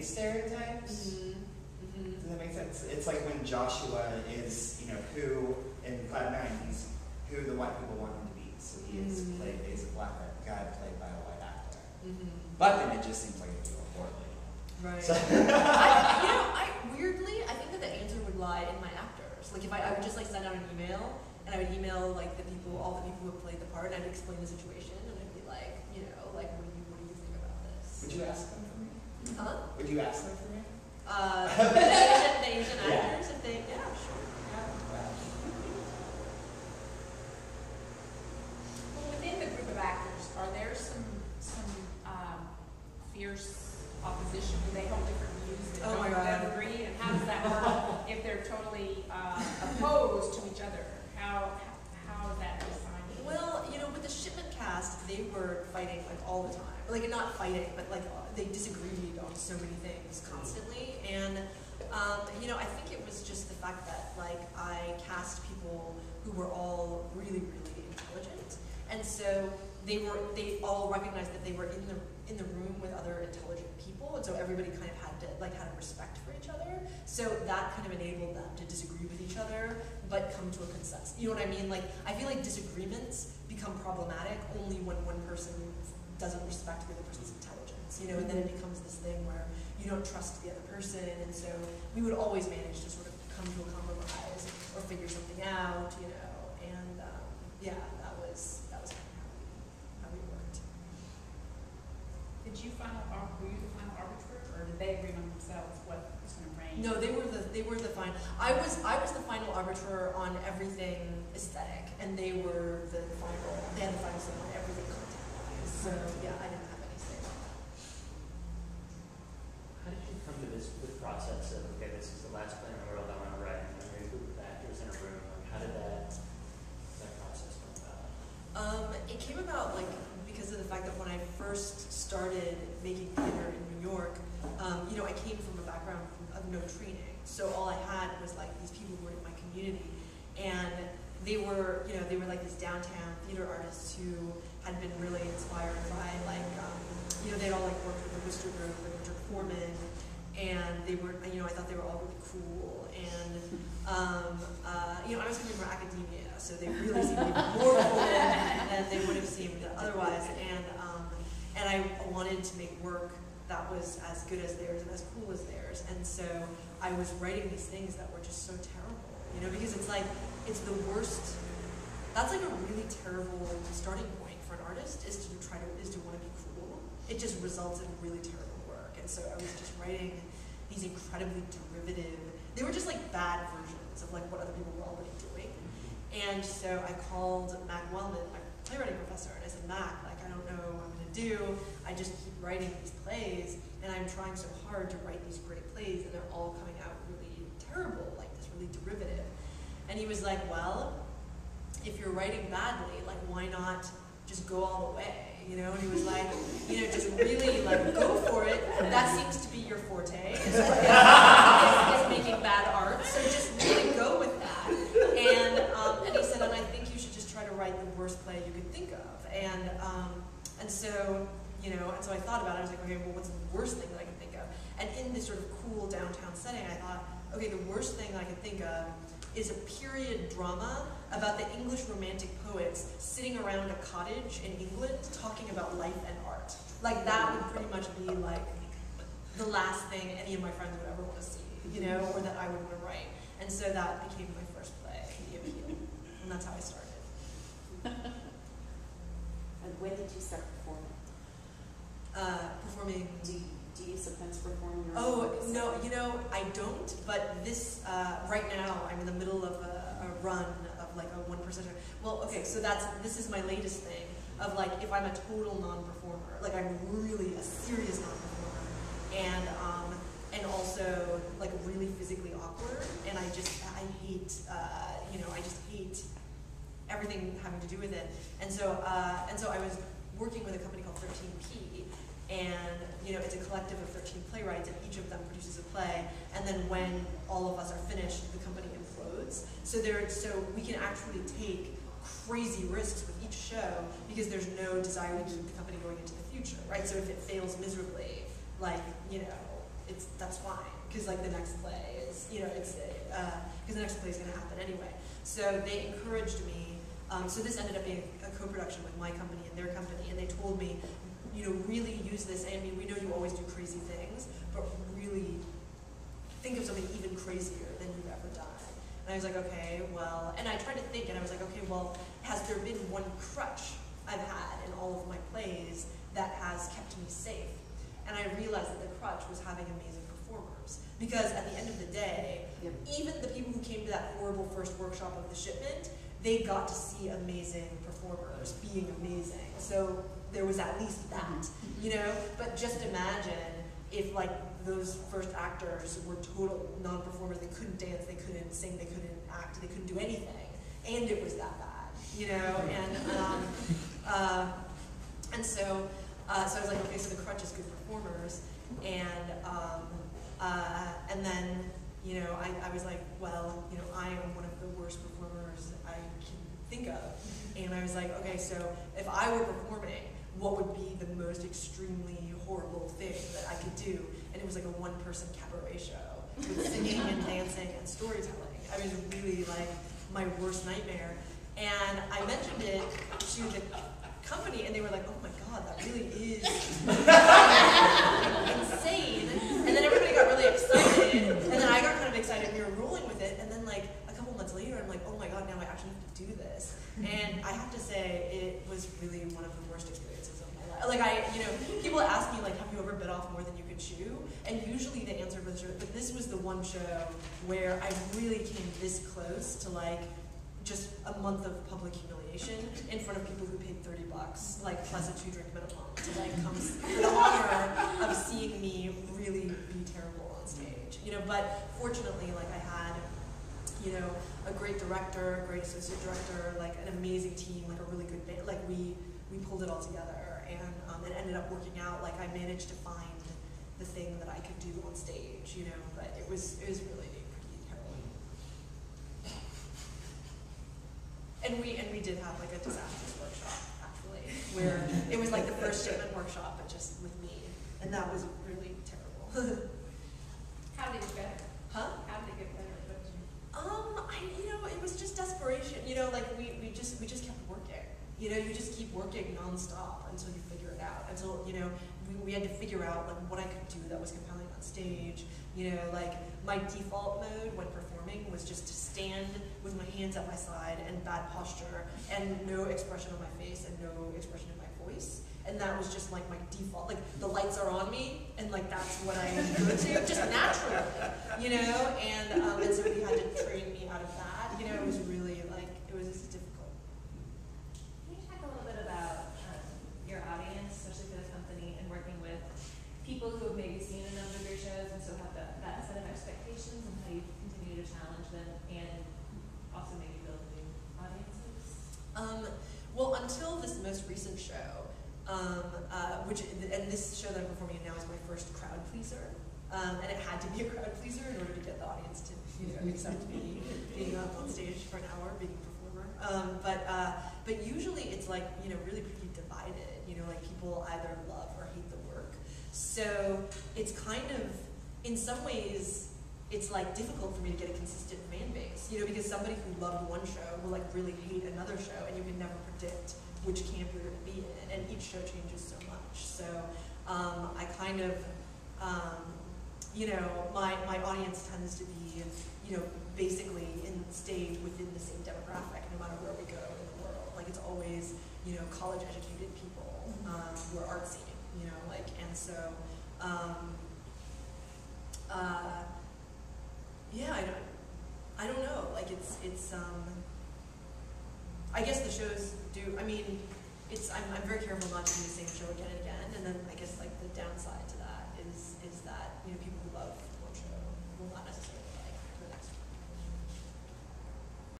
stereotypes. Does that make sense? It's like when Joshua is, who in Cloud 9, he's who the white people want him to be. So he's a black guy played by a white actor. But then it just seems like it'd go poorly. Right. So Weirdly, I think that the answer would lie in my actors. Like if I would just like send out an email, and I would email like all the people who have played the part, and I'd explain the situation, and I'd be like, like what do you think about this? Would you ask them for me? Huh? Would you ask them for me? The Asian actors, if they, yeah, sure. Well, within the group of actors, are there some fierce opposition? Do they hold different views that don't agree? And how does that work if they're totally opposed to each other? How is that decided? Well, with the Shipment cast, they were fighting like all the time. Like not fighting, but like they disagreed on so many things constantly. And I think it was just the fact that like I cast people who were all really, really intelligent, and so they all recognized that they were in the room with other intelligent people, and so everybody kind of had a respect for each other. So that kind of enabled them to disagree with each other, but come to a consensus. You know what I mean? Like I feel like disagreements become problematic only when one person doesn't respect the other person's intelligence. And then it becomes this thing where you don't trust the other person, and so we would always manage to sort of come to a compromise or figure something out. And that was kind of how we worked. Were you the final arbiter, or did they agree on themselves what was going to reign? No, they were the final. I was the final arbiter on everything aesthetic, and they were the final. They had the final say on everything content-wise. So yeah, I didn't have any say on that. How did you come to this process of, okay, this is the last play in the world I want to write, and then there's a group of actors in a room? Like, how did that process come about? It came about because of the fact that when I first started making theater in New York, I came from a background of no training, so all I had was like these people who were in my community, and they were like these downtown theater artists who had been really inspired by they'd all like worked with the Worcester Group and Richard Foreman, and they were, I thought they were all really cool, and I was coming from academia, so they really seemed even more cool than they would have seemed otherwise, and I wanted to make work that was as good as theirs and as cool as theirs, and so I was writing these things that were just so terrible, because it's the worst. That's like a really terrible starting point for an artist is to want to be cool. It just results in really terrible work, and so I was just writing these incredibly derivative. They were just like bad versions of like what other people were already doing, and so I called Mac Wellman, my playwriting professor, and I said, Mac, I don't know what I'm going to do. I just keep writing these plays, and I'm trying so hard to write these great plays, and they're all coming out really terrible, like this really derivative. And he was like, well, if you're writing badly, why not just go all the way? And he was like, just really go for it. That seems to be your forte, is making bad art. So just really go with that. And he said, and I think you should just try to write the worst play you could think of. And so I thought about it. I was like, okay, well, what's the worst thing that I can think of? And in this sort of cool downtown setting, I thought, okay, the worst thing that I could think of is a period drama about the English romantic poets sitting around a cottage in England talking about life and art. That would pretty much be the last thing any of my friends would ever want to see, or that I would want to write. And so that became my first play, The Appeal. And that's how I started. And when did you start performing? Performing. Do you sometimes perform your no, I don't, but this, right now, I'm in the middle of a run of a 1%. Well, okay, so this is my latest thing of if I'm a total non-performer, I'm really a serious non-performer, and also really physically awkward, and I hate, I just hate everything having to do with it, and so I was working with a company called 13P, and it's a collective of 13 playwrights, and each of them produces a play, and then when all of us are finished, the company implodes. So we can actually take crazy risks with each show because there's no desire to keep the company going into the future, right? So if it fails miserably, it's because like the next play is, you know, it's, because the next play is going to happen anyway. So they encouraged me, so this ended up being a co-production with my company and their company, and they told me, you know, really use this. I mean, we know you always do crazy things, but really think of something even crazier than you've ever done. And I was like, okay, well, and I tried to think, and I was like, okay, well, has there been one crutch I've had in all of my plays that has kept me safe? And I realized that the crutch was having amazing performers. Because at the end of the day, even the people who came to that horrible first workshop of the Shipment, they got to see amazing performers being amazing. So there was at least that, you know? But just imagine if like those first actors were total non-performers. They couldn't dance, they couldn't sing, they couldn't act, they couldn't do anything. And it was that bad, you know? And so I was like, okay, so the crutch is good performers. And then, you know, I was like, well, you know, I am one of the worst performers I can think of. And I was like, okay, so if I were performing, what would be the most extremely horrible thing that I could do? And it was like a one-person cabaret show with singing and dancing and storytelling. I mean, it was really like my worst nightmare. And I mentioned it to the company, and they were like, oh my God, that really is insane. And then everybody got really excited, and then I got kind of excited, and we were rolling with it, and then like a couple months later, I'm like, oh my God, now I actually have to do this. And I have to say, it was really one of the worst experiences of my life. Like you know, people ask me like, have you ever bit off more than you could chew? And usually the answer was, but this was the one show where I really came this close to like, just a month of public humiliation in front of people who paid $30, like plus a 2-drink minimum, to like come for the honor of seeing me really be terrible on stage. You know, but fortunately, like I had, you know, a great director, a great associate director, like an amazing team, like a really good band. Like we pulled it all together, and it ended up working out. Like I managed to find the thing that I could do on stage, you know. But it was really pretty terrible. And we did have like a disastrous workshop, actually, where it was like the first Shipment workshop, but just with me, and that was really terrible. How did it get better? Huh? How did it get better? You know, it was just desperation. You know, like we just kept working. You know, you just keep working nonstop until you figure it out. Until, you know, we had to figure out like what I could do that was compelling on stage. You know, like my default mode when performing was just to stand with my hands at my side and bad posture and no expression on my face and no expression in my voice. And that was just like my default. Like the lights are on me and like that's what I go to, just naturally, you know? And somebody had to train me out of that. You know, it was really like, it was difficult. Can you talk a little bit about your audience, especially for the company, and working with people who have maybe seen a number of your shows and so have that set of expectations, and how you continue to challenge them and also maybe build new audiences? Well, until this most recent show, and this show that I'm performing in now is my first crowd pleaser, and it had to be a crowd pleaser in order to get the audience to, you know, accept me being up on stage for an hour, being a performer. But usually it's like, you know, really pretty divided. You know, like people either love or hate the work. So it's kind of, in some ways, it's like difficult for me to get a consistent fan base. You know, because somebody who loved one show will like really hate another show, and you can never predict which camp you're going to be in, and each show changes so much. So I kind of, you know, my audience tends to be, you know, basically stayed within the same demographic no matter where we go in the world. Like it's always, you know, college-educated people who are artsy, you know, like, and so, yeah, I don't know, like it's I guess the shows do, I mean, I'm very careful not to do the same show again